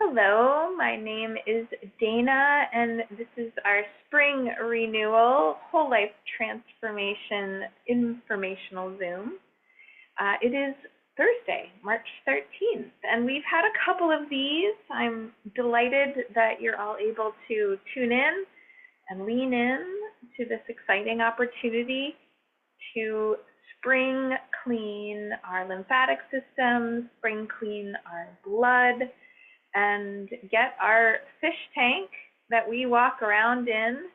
Hello, my name is Dana, and this is our Spring Renewal Whole Life Transformation Informational Zoom. It is Thursday, March 13th, and we've had a couple of these. I'm delighted that you're all able to tune in and lean in to this exciting opportunity to spring clean our lymphatic system, spring clean our blood, and get our fish tank that we walk around in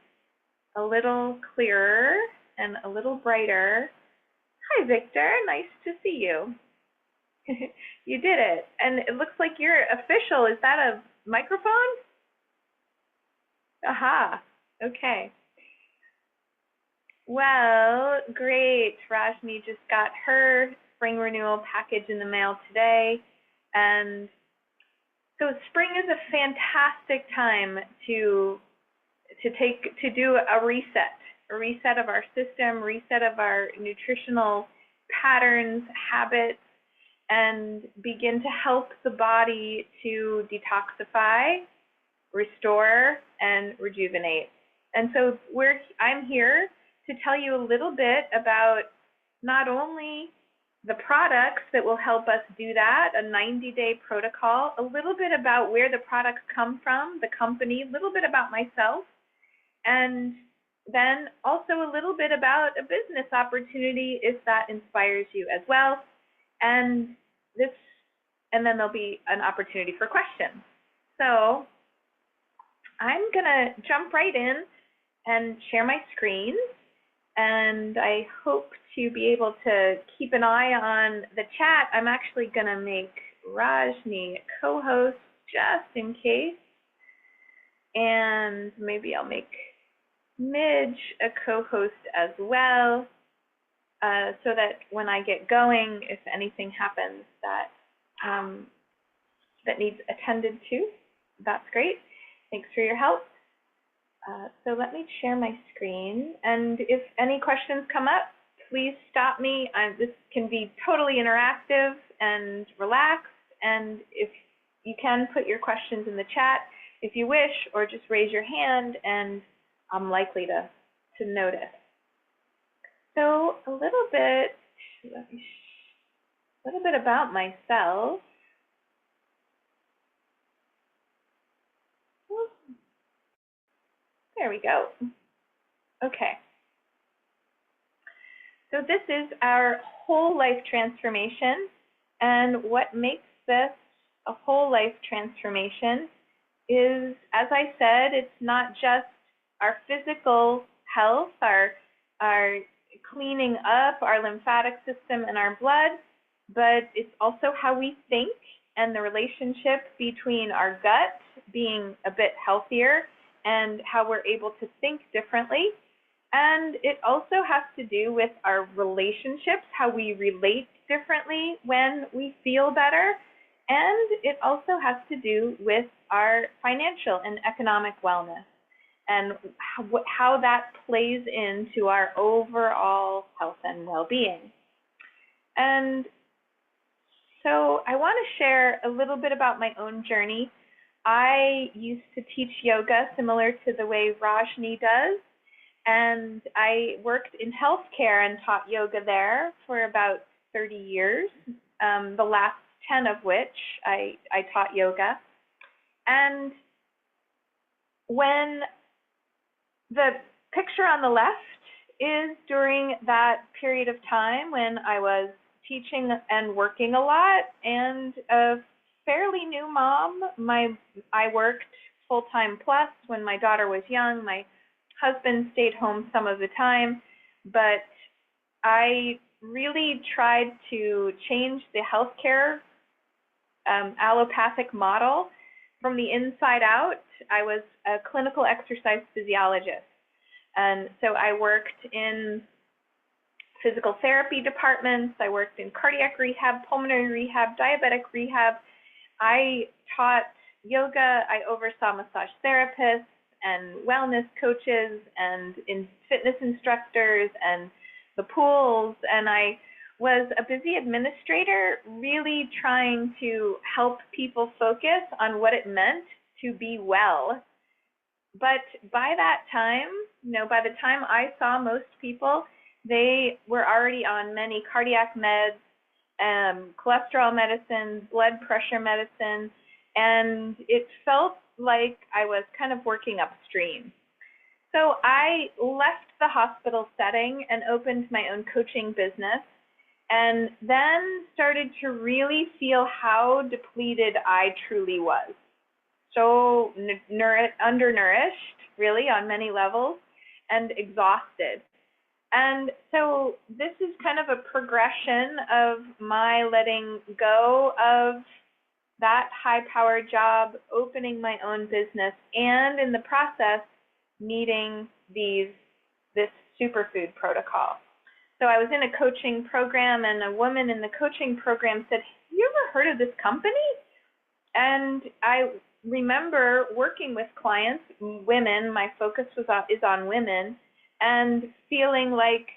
a little clearer and a little brighter. Hi, Victor. Nice to see you. You did it. And it looks like you're official. Is that a microphone? Aha. Okay. Well, great. Rajni just got her spring renewal package in the mail today. And so spring is a fantastic time to do a reset of our system, reset of our nutritional patterns, habits, and begin to help the body to detoxify, restore, and rejuvenate. And so I'm here to tell you a little bit about not only the products that will help us do that, a 90-day protocol, a little bit about where the products come from, the company, a little bit about myself, and then also a little bit about a business opportunity if that inspires you as well. And then there'll be an opportunity for questions. So I'm gonna jump right in and share my screen. And I hope to be able to keep an eye on the chat. I'm actually going to make Rajni a co-host just in case. And maybe I'll make Midge a co-host as well, so that when I get going, if anything happens that needs attended to, that's great. Thanks for your help. So let me share my screen, and if any questions come up, please stop me. This can be totally interactive and relaxed, and if you can put your questions in the chat if you wish, or just raise your hand and I'm likely to notice. So a little bit about myself. There we go. Okay. So this is our whole life transformation, and what makes this a whole life transformation is, as I said, it's not just our physical health, our cleaning up our lymphatic system and our blood, but it's also how we think and the relationship between our gut being a bit healthier and how we're able to think differently. And it also has to do with our relationships, how we relate differently when we feel better. And it also has to do with our financial and economic wellness and how that plays into our overall health and well-being. And so I want to share a little bit about my own journey. I used to teach yoga similar to the way Rajni does, and I worked in healthcare and taught yoga there for about 30 years, the last 10 of which I taught yoga. And when the picture on the left is during that period of time when I was teaching and working a lot and a fairly new mom. I worked full-time plus when my daughter was young. My husband stayed home some of the time, but I really tried to change the healthcare allopathic model from the inside out. I was a clinical exercise physiologist, and so I worked in physical therapy departments. I worked in cardiac rehab, pulmonary rehab, diabetic rehab. I taught yoga. I oversaw massage therapists and wellness coaches and fitness instructors and the pools. And I was a busy administrator, really trying to help people focus on what it meant to be well. But by that time, by the time I saw most people, they were already on many cardiac meds, cholesterol medicine, blood pressure medicine, and it felt like I was kind of working upstream. So I left the hospital setting and opened my own coaching business, and then started to really feel how depleted I truly was. So undernourished, really, on many levels, and exhausted. And so this is kind of a progression of my letting go of that high-powered job, opening my own business, and in the process, meeting this superfood protocol. So I was in a coaching program, and a woman in the coaching program said, "Have you ever heard of this company?" And I remember working with clients, women, my focus is on women, and feeling like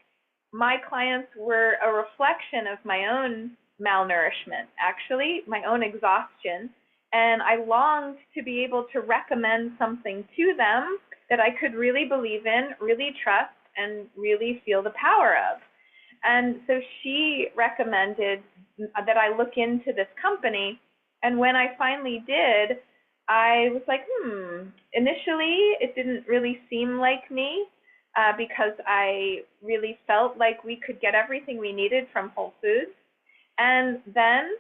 my clients were a reflection of my own malnourishment, actually, my own exhaustion. And I longed to be able to recommend something to them that I could really believe in, really trust, and really feel the power of. And so she recommended that I look into this company. And when I finally did, I was like, initially it didn't really seem like me because I really felt like we could get everything we needed from Whole Foods. And then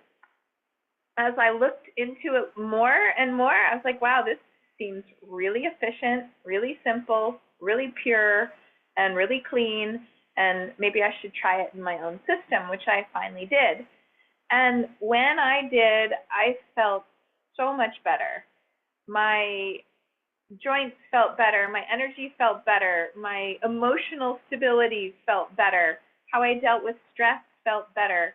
as I looked into it more and more, I was like, wow, this seems really efficient, really simple, really pure, and really clean, and maybe I should try it in my own system, which I finally did. And when I did, I felt so much better. My joints felt better, my energy felt better, my emotional stability felt better, how I dealt with stress felt better.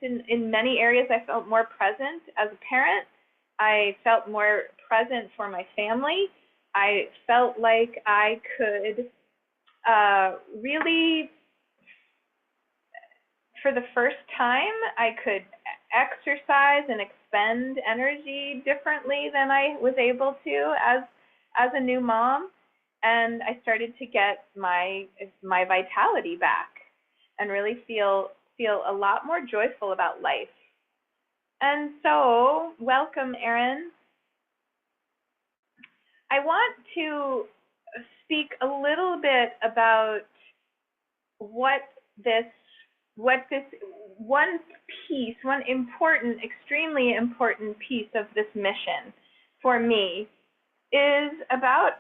In many areas, I felt more present as a parent. I felt more present for my family. I felt like I could really, for the first time, I could exercise and expend energy differently than I was able to as a new mom. And I started to get my vitality back and really feel a lot more joyful about life. And so, welcome, Erin. I want to speak a little bit about what this one piece, one important, extremely important piece of this mission for me is about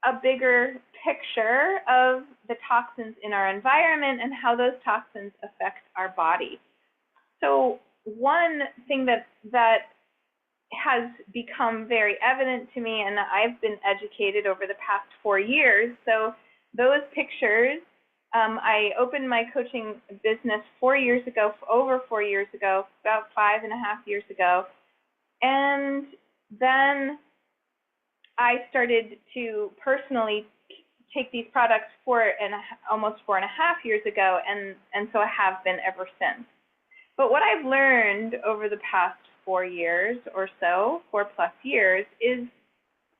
a bigger picture of the toxins in our environment and how those toxins affect our body. So one thing that has become very evident to me, and I've been educated over the past 4 years. So those pictures, I opened my coaching business 4 years ago, over 4 years ago, about 5.5 years ago. And then I started to personally take these products almost 4.5 years ago, and so I have been ever since. But what I've learned over the past 4 years or so, 4+ years, is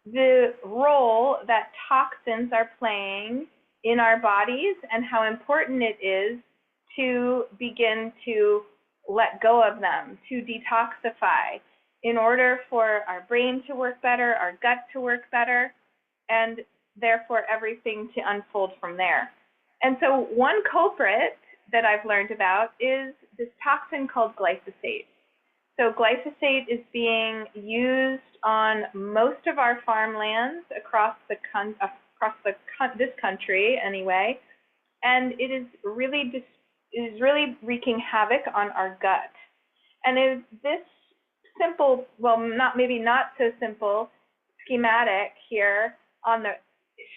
the role that toxins are playing in our bodies and how important it is to begin to let go of them, to detoxify, in order for our brain to work better, our gut to work better, and therefore everything to unfold from there. And so one culprit that I've learned about is this toxin called glyphosate. So glyphosate is being used on most of our farmlands across this country anyway, and it is really wreaking havoc on our gut. And is this simple, well, maybe not so simple schematic here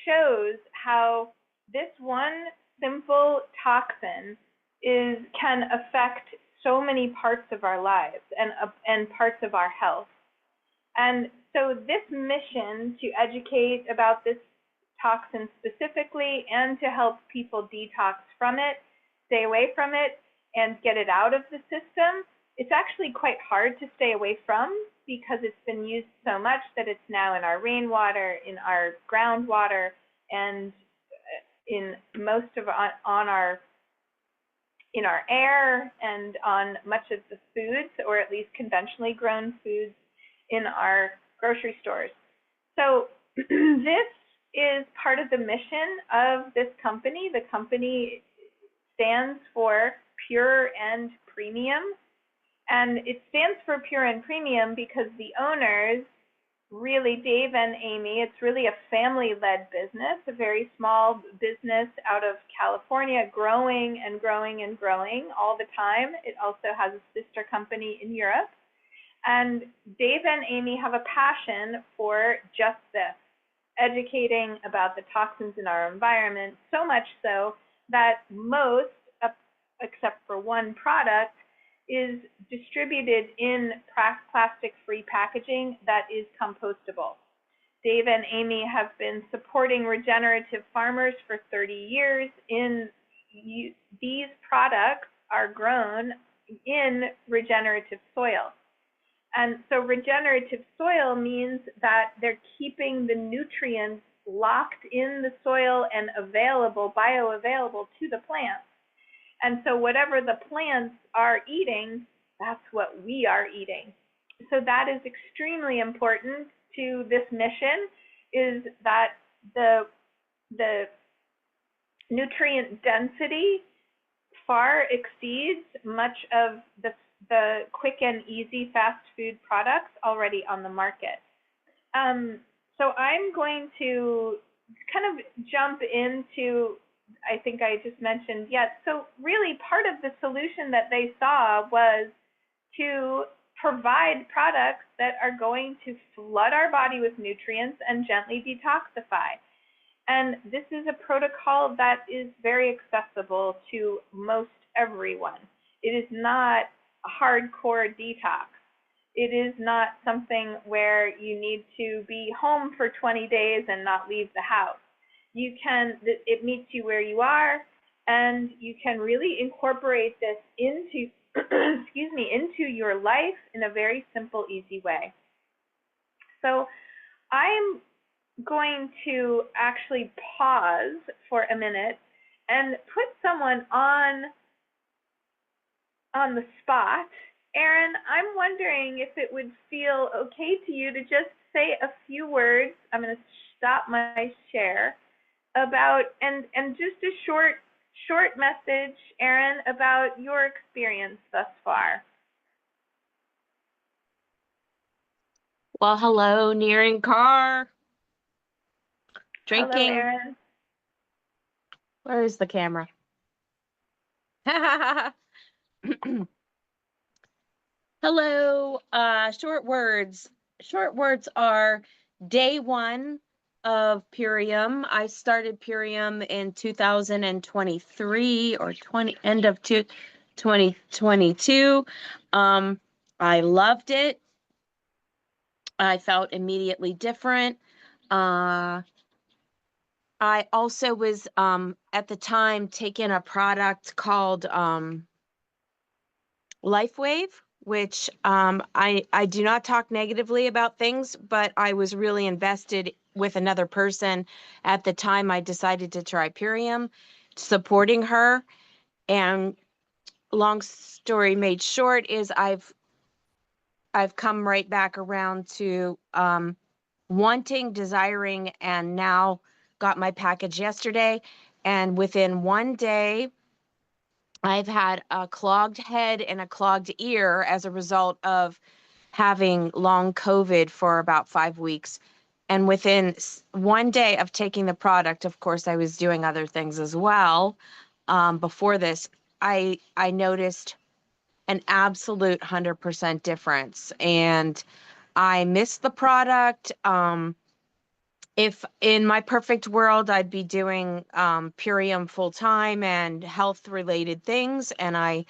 shows how this one simple toxin can affect so many parts of our lives and parts of our health. And so this mission to educate about this toxin specifically and to help people detox from it, stay away from it, and get it out of the system, it's actually quite hard to stay away from because it's been used so much that it's now in our rainwater, in our groundwater, and in most of on our in our air and on much of the foods, or at least conventionally grown foods in our grocery stores. So this is part of the mission of this company. The company stands for Pure and Premium. And it stands for Pure and Premium because the owners, really Dave and Amy, it's really a family-led business, a very small business out of California, growing and growing and growing all the time. It also has a sister company in Europe. And Dave and Amy have a passion for just this, educating about the toxins in our environment, so much so that most, except for one product, is distributed in plastic-free packaging that is compostable. Dave and Amy have been supporting regenerative farmers for 30 years. These products are grown in regenerative soil. And so regenerative soil means that they're keeping the nutrients locked in the soil and available, bioavailable to the plants. And so whatever the plants are eating, that's what we are eating. So that is extremely important to this mission, is that the nutrient density far exceeds much of the quick and easy fast food products already on the market. So I'm going to kind of jump into, I think I just mentioned, so really part of the solution that they saw was to provide products that are going to flood our body with nutrients and gently detoxify. And this is a protocol that is very accessible to most everyone. It is not a hardcore detox. It is not something where you need to be home for 20 days and not leave the house. It meets you where you are, and you can really incorporate this into, into your life in a very simple, easy way. So I'm going to actually pause for a minute and put someone on the spot. Erin, I'm wondering if it would feel okay to you to just say a few words. I'm going to stop my share about, and just a short message, Erin, about your experience thus far. Well, hello, Near Car. Drinking. Hello, Erin. Where is the camera? Hello. Short words. Short words are day one of Purium. I started Purium in 2023 or end of 2022. I loved it. I felt immediately different. I also was at the time taking a product called LifeWave, which I do not talk negatively about things, but I was really invested with another person at the time. I decided to try Purium, supporting her. And long story made short is I've come right back around to wanting, desiring, and now got my package yesterday. And within one day, I've had a clogged head and a clogged ear as a result of having long COVID for about 5 weeks. And within one day of taking the product, of course, I was doing other things as well. Before this, I noticed an absolute 100% difference. And I missed the product. If in my perfect world, I'd be doing Purium full time and health related things. And I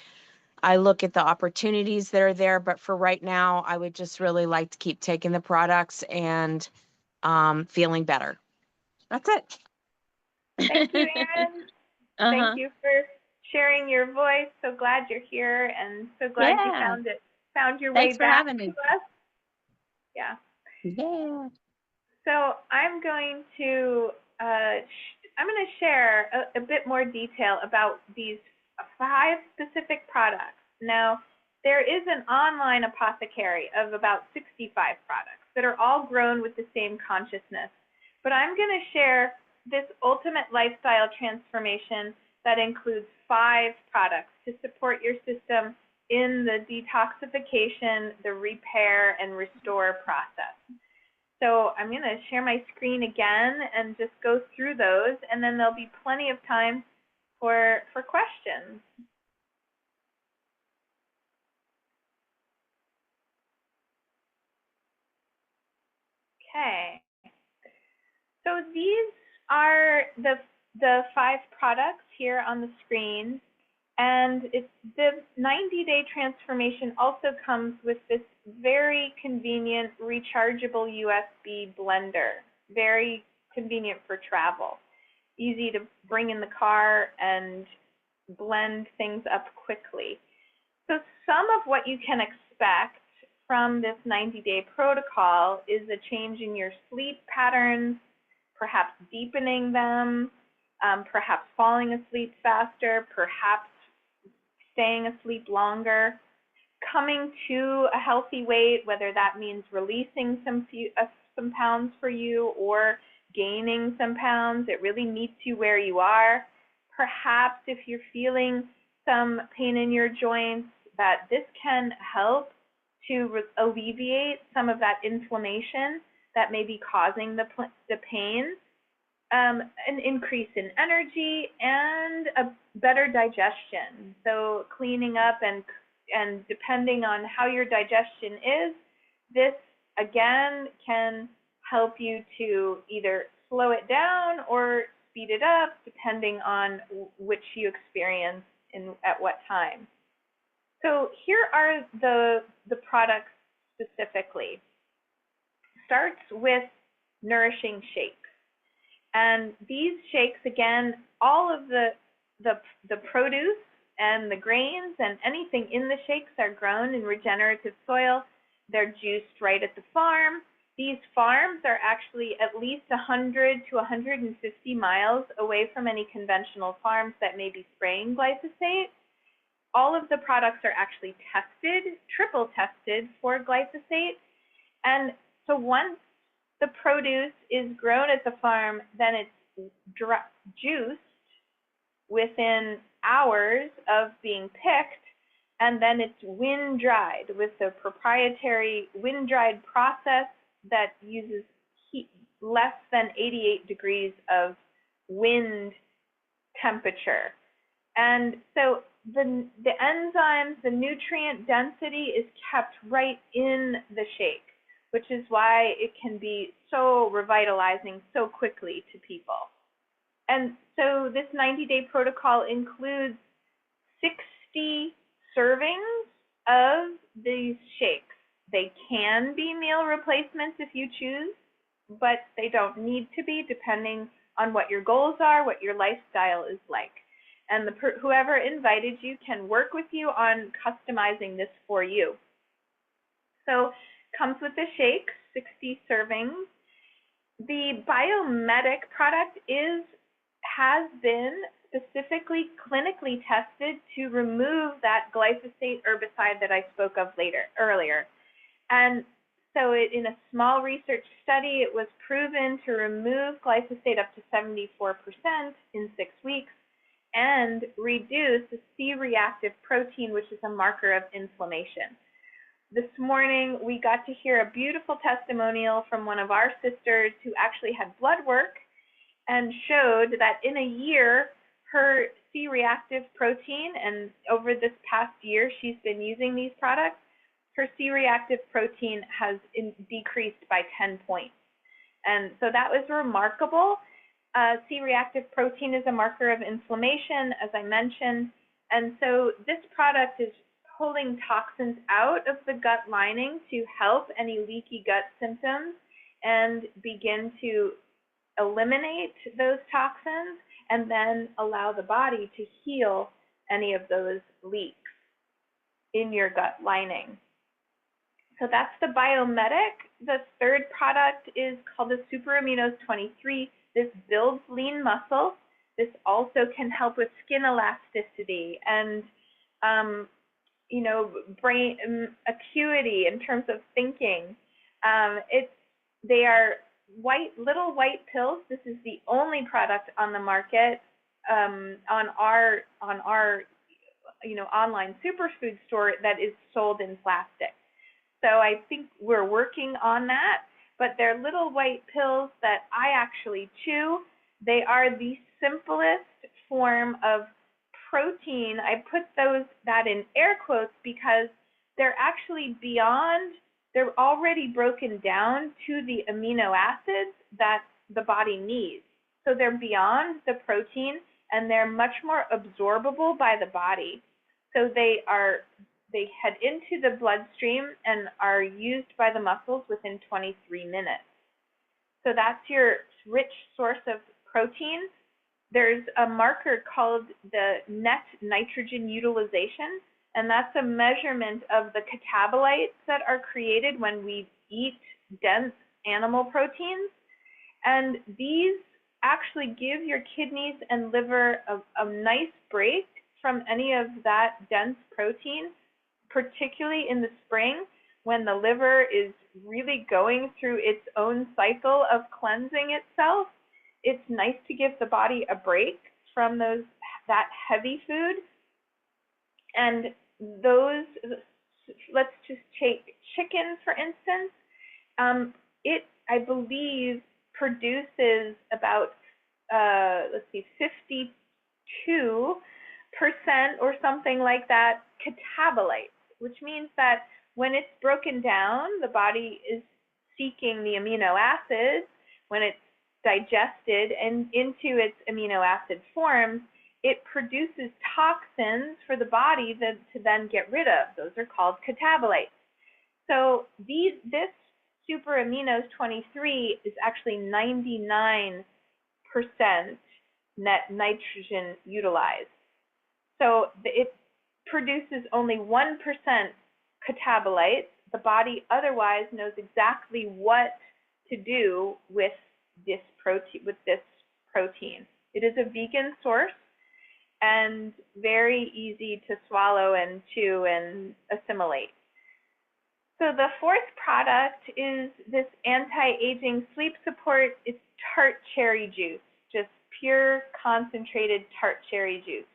look at the opportunities that are there. But for right now, I would just really like to keep taking the products and feeling better. That's it. Thank you, Erin. Thank you for sharing your voice. So glad you're here, and so glad you Yeah. found your way Thanks for back having to me. us. Yeah. Yeah. So I'm going to share a bit more detail about these 5 specific products. Now, there is an online apothecary of about 65 products that are all grown with the same consciousness. But I'm going to share this ultimate lifestyle transformation that includes 5 products to support your system in the detoxification, the repair, and restore process. So I'm going to share my screen again and just go through those, and then there'll be plenty of time for questions. Okay. So these are the 5 products here on the screen, and the 90-day transformation also comes with this very convenient rechargeable USB blender, very convenient for travel, easy to bring in the car and blend things up quickly. So some of what you can expect from this 90-day protocol is a change in your sleep patterns, perhaps deepening them, perhaps falling asleep faster, perhaps staying asleep longer, coming to a healthy weight, whether that means releasing some pounds for you or gaining some pounds. It really meets you where you are. Perhaps if you're feeling some pain in your joints, that this can help to alleviate some of that inflammation that may be causing the pain. An increase in energy and a better digestion. So cleaning up and depending on how your digestion is, this again can help you to either slow it down or speed it up depending on which you experience at what time. So here are the products specifically. Starts with nourishing shakes. And these shakes, again, all of the produce and the grains and anything in the shakes are grown in regenerative soil. They're juiced right at the farm. These farms are actually at least 100 to 150 miles away from any conventional farms that may be spraying glyphosate. All of the products are actually tested, triple tested for glyphosate. And so once the produce is grown at the farm, then it's juiced within hours of being picked, and then it's wind dried with a proprietary wind dried process that uses heat less than 88 degrees of wind temperature. And so the enzymes, the nutrient density is kept right in the shake, which is why it can be so revitalizing so quickly to people. And so this 90-day protocol includes 60 servings of these shakes. They can be meal replacements if you choose, but they don't need to be, depending on what your goals are, what your lifestyle is like. And whoever invited you can work with you on customizing this for you. So comes with the shake, 60 servings. The Biomedic product has been specifically clinically tested to remove that glyphosate herbicide that I spoke of earlier. And so in a small research study, it was proven to remove glyphosate up to 74% in 6 weeks and reduce the C-reactive protein, which is a marker of inflammation. This morning, we got to hear a beautiful testimonial from one of our sisters who actually had blood work and showed that in a year, her C-reactive protein, and over this past year, she's been using these products, her C-reactive protein has decreased by 10 points. And so that was remarkable. C-reactive protein is a marker of inflammation, as I mentioned, and so this product is pulling toxins out of the gut lining to help any leaky gut symptoms and begin to eliminate those toxins and then allow the body to heal any of those leaks in your gut lining. So that's the Biomedic. The third product is called the Super Aminos 23. This builds lean muscle. This also can help with skin elasticity and brain acuity in terms of thinking. They are little white pills. This is the only product on the market on our online superfood store that is sold in plastic. So I think we're working on that, but they're little white pills that I actually chew. They are the simplest form of protein. I put that in air quotes because they're actually they're already broken down to the amino acids that the body needs. So they're beyond the protein and they're much more absorbable by the body. So they head into the bloodstream and are used by the muscles within 23 minutes. So that's your rich source of protein. There's a marker called the net nitrogen utilization, and that's a measurement of the catabolites that are created when we eat dense animal proteins. And these actually give your kidneys and liver a nice break from any of that dense protein, particularly in the spring when the liver is really going through its own cycle of cleansing itself. It's nice to give the body a break from that heavy food. And let's just take chicken, for instance. It, I believe, produces about 52% or something like that catabolites, which means that when it's broken down, the body is seeking the amino acids. When it's digested and into its amino acid forms, it produces toxins for the body to then get rid of. Those are called catabolites. So this Super Aminos 23 is actually 99% net nitrogen utilized. So it produces only 1% catabolites. The body otherwise knows exactly what to do with this protein. It is a vegan source and very easy to swallow and chew and assimilate. So the fourth product is this anti-aging sleep support. It's tart cherry juice, just pure concentrated tart cherry juice.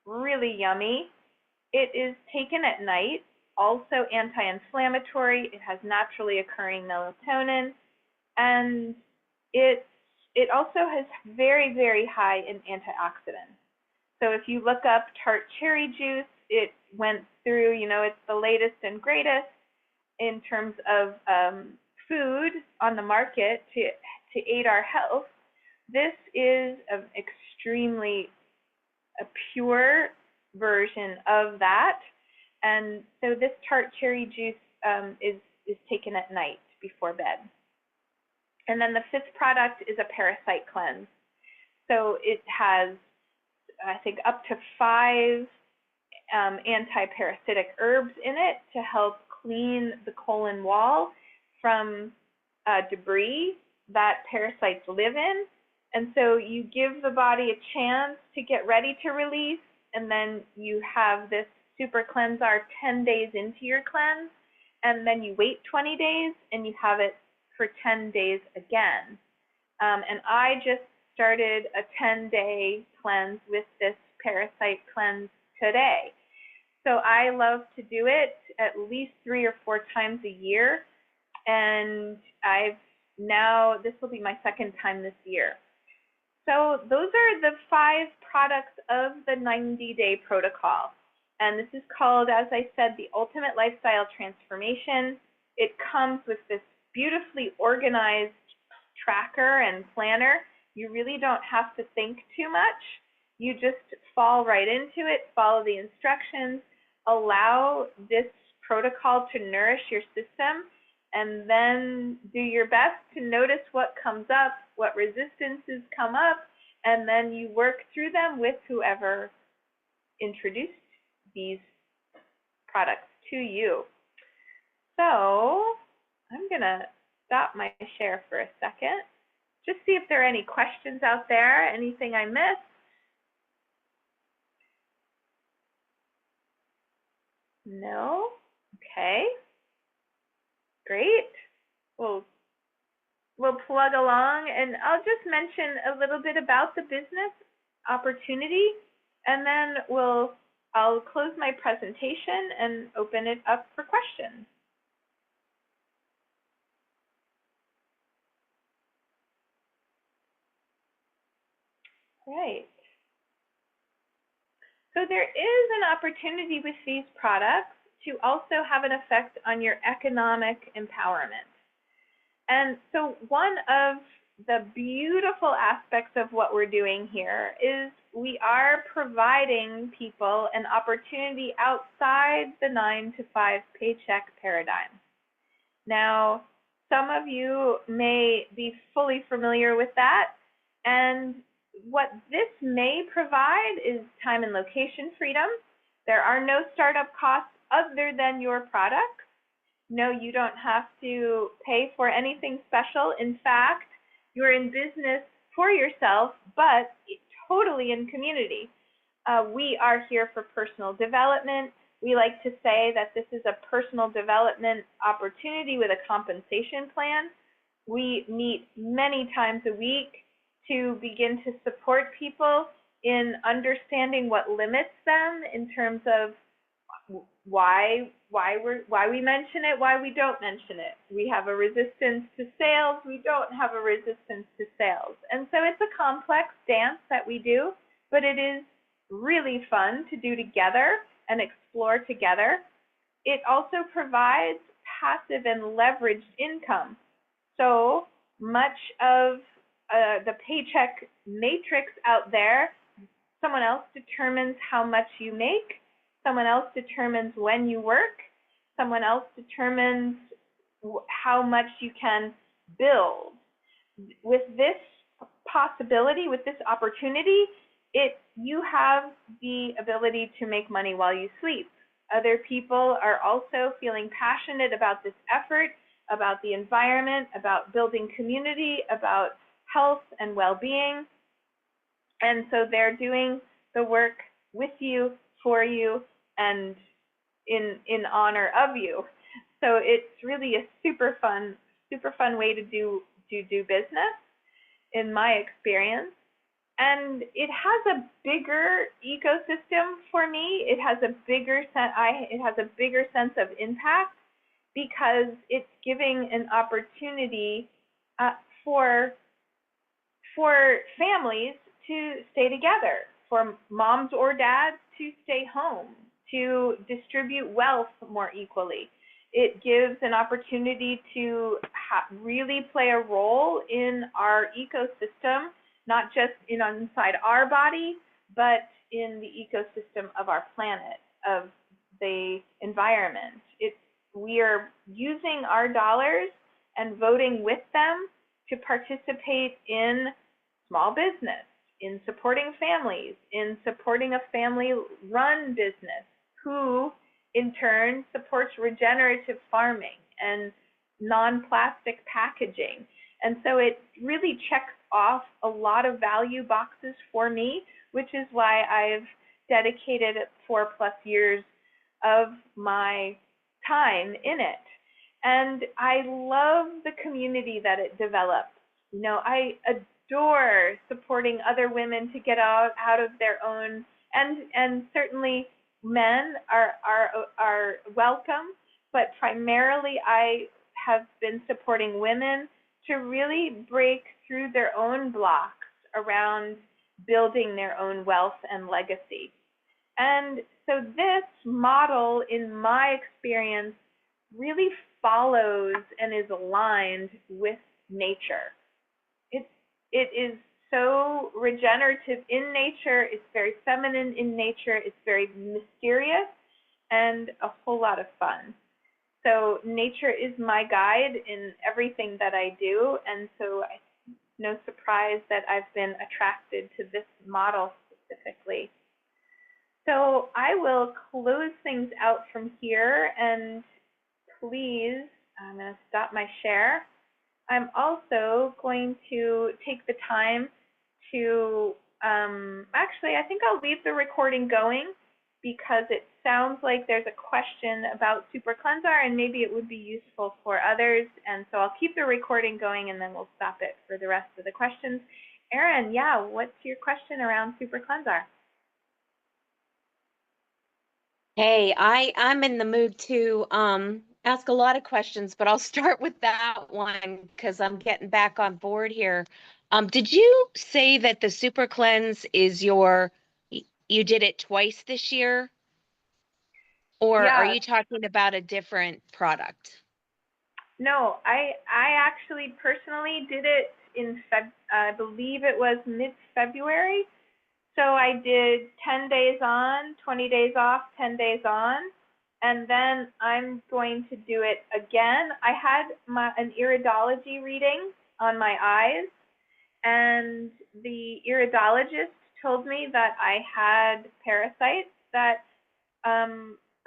Really yummy. It is taken at night, also anti-inflammatory. It has naturally occurring melatonin, and it also has very, very high in antioxidants. So if you look up tart cherry juice, it went through, it's the latest and greatest in terms of food on the market to aid our health. This is an extremely pure version of that. And so this tart cherry juice is taken at night before bed. And then the fifth product is a parasite cleanse. So it has, I think, up to 5 anti-parasitic herbs in it to help clean the colon wall from debris that parasites live in. And so you give the body a chance to get ready to release, and then you have this super cleanser 10 days into your cleanse, and then you wait 20 days and you have it for 10 days again. And I just started a 10-day cleanse with this parasite cleanse today. So I love to do it at least 3 or 4 times a year, and this will be my second time this year. So those are the 5 products of the 90-day protocol. And this is called, as I said, the Ultimate Lifestyle Transformation. It comes with this beautifully organized tracker and planner. You really don't have to think too much. You just fall right into it, follow the instructions, allow this protocol to nourish your system, and then do your best to notice what comes up, what resistances come up, and then you work through them with whoever introduced these products to you. So I'm going to stop my share for a second. Just see if there are any questions out there, anything I missed. No? Okay. Great. We'll plug along, and I'll just mention a little bit about the business opportunity, and then I'll close my presentation and open it up for questions. Right. So there is an opportunity with these products to also have an effect on your economic empowerment. And so one of the beautiful aspects of what we're doing here is we are providing people an opportunity outside the 9-to-5 paycheck paradigm. Now, some of you may be fully familiar with that, and what this may provide is time and location freedom. There are no startup costs other than your product. No, you don't have to pay for anything special. In fact, you're in business for yourself, but totally in community. We are here for personal development. We like to say that this is a personal development opportunity with a compensation plan. We meet many times a week to begin to support people in understanding what limits them in terms of why we mention it, why we don't mention it. We have a resistance to sales, we don't have a resistance to sales. And so it's a complex dance that we do, but it is really fun to do together and explore together. It also provides passive and leveraged income. So much of the paycheck matrix out there, someone else determines how much you make, someone else determines when you work, someone else determines how much you can build. With this possibility, with this opportunity, you have the ability to make money while you sleep. Other people are also feeling passionate about this effort, about the environment, about building community, about health and well-being. And so they're doing the work with you, for you, and in honor of you. So it's really a super fun way to do business, in my experience. And it has a bigger ecosystem for me. It has a bigger sense of impact because it's giving an opportunity for families to stay together, for moms or dads to stay home, to distribute wealth more equally. It gives an opportunity to really play a role in our ecosystem, not just inside our body, but in the ecosystem of our planet, of the environment. We are using our dollars and voting with them to participate in small business, in supporting families, in supporting a family-run business, who in turn supports regenerative farming and non-plastic packaging. And so it really checks off a lot of value boxes for me, which is why I've dedicated 4+ years of my time in it. And I love the community that it develops. I adore supporting other women to get out of their own, and certainly men are welcome, but primarily I have been supporting women to really break through their own blocks around building their own wealth and legacy. And so this model, in my experience, really follows and is aligned with nature. It is so regenerative in nature, it's very feminine in nature, it's very mysterious, and a whole lot of fun. So nature is my guide in everything that I do, and so it's no surprise that I've been attracted to this model specifically. So I will close things out from here, and please, I'm going to stop my share. I'm also going to take the time to, actually, I think I'll leave the recording going because it sounds like there's a question about Super Cleanser and maybe it would be useful for others. And so I'll keep the recording going and then we'll stop it for the rest of the questions. Erin, yeah, what's your question around Super Cleanser? Hey, I'm in the mood to ask a lot of questions, but I'll start with that one because I'm getting back on board here. Did you say that the Super Cleanse is you did it twice this year, or are Yeah, you talking about a different product? no, I actually personally did it in I believe it was mid-February. So I did 10 days on, 20 days off, 10 days on, and then I'm going to do it again. I had an iridology reading on my eyes, and the iridologist told me that I had parasites that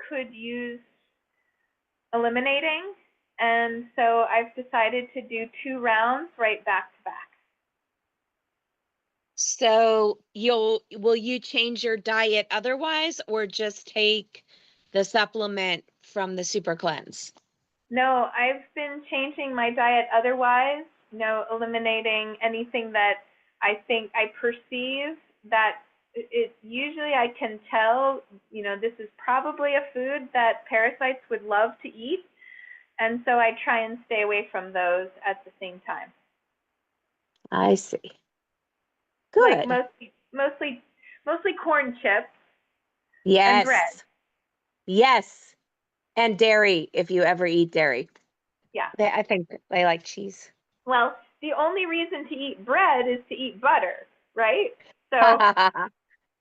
could use eliminating, and so I've decided to do 2 rounds right back to back. So will you change your diet otherwise, or just take the supplement from the Super Cleanse? No, I've been changing my diet otherwise, eliminating anything that I think I perceive that it usually I can tell, this is probably a food that parasites would love to eat. And so I try and stay away from those at the same time. I see. Like Good. mostly corn chips and bread. Yes. Yes. And dairy, if you ever eat dairy. Yeah. I think they like cheese. Well, the only reason to eat bread is to eat butter, right? So when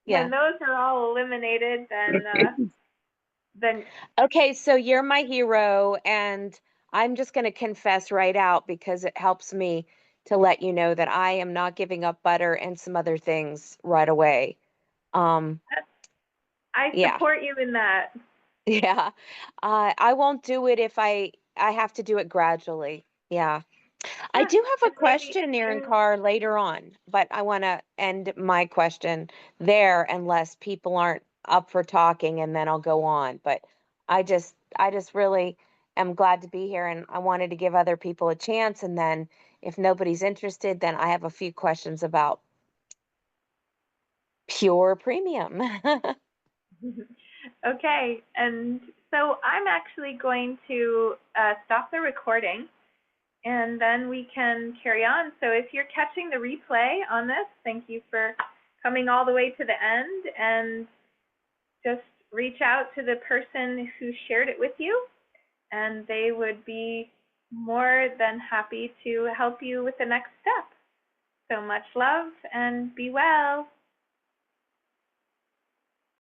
Yeah. those are all eliminated, then Okay, so you're my hero, and I'm just going to confess right out because it helps me to let you know that I am not giving up butter and some other things right away. Um, I yeah. support you in that. Yeah. I won't do it if I have to do it gradually. Yeah. I Yeah, do have a and maybe question, Aaron Carr, later on, but I want to end my question there unless people aren't up for talking and then I'll go on. But I just really am glad to be here and I wanted to give other people a chance. And then if nobody's interested, then I have a few questions about pure premium. okay, and so I'm actually going to stop the recording and then we can carry on. So if you're catching the replay on this, thank you for coming all the way to the end, and just reach out to the person who shared it with you and they would be more than happy to help you with the next step. So much love and be well.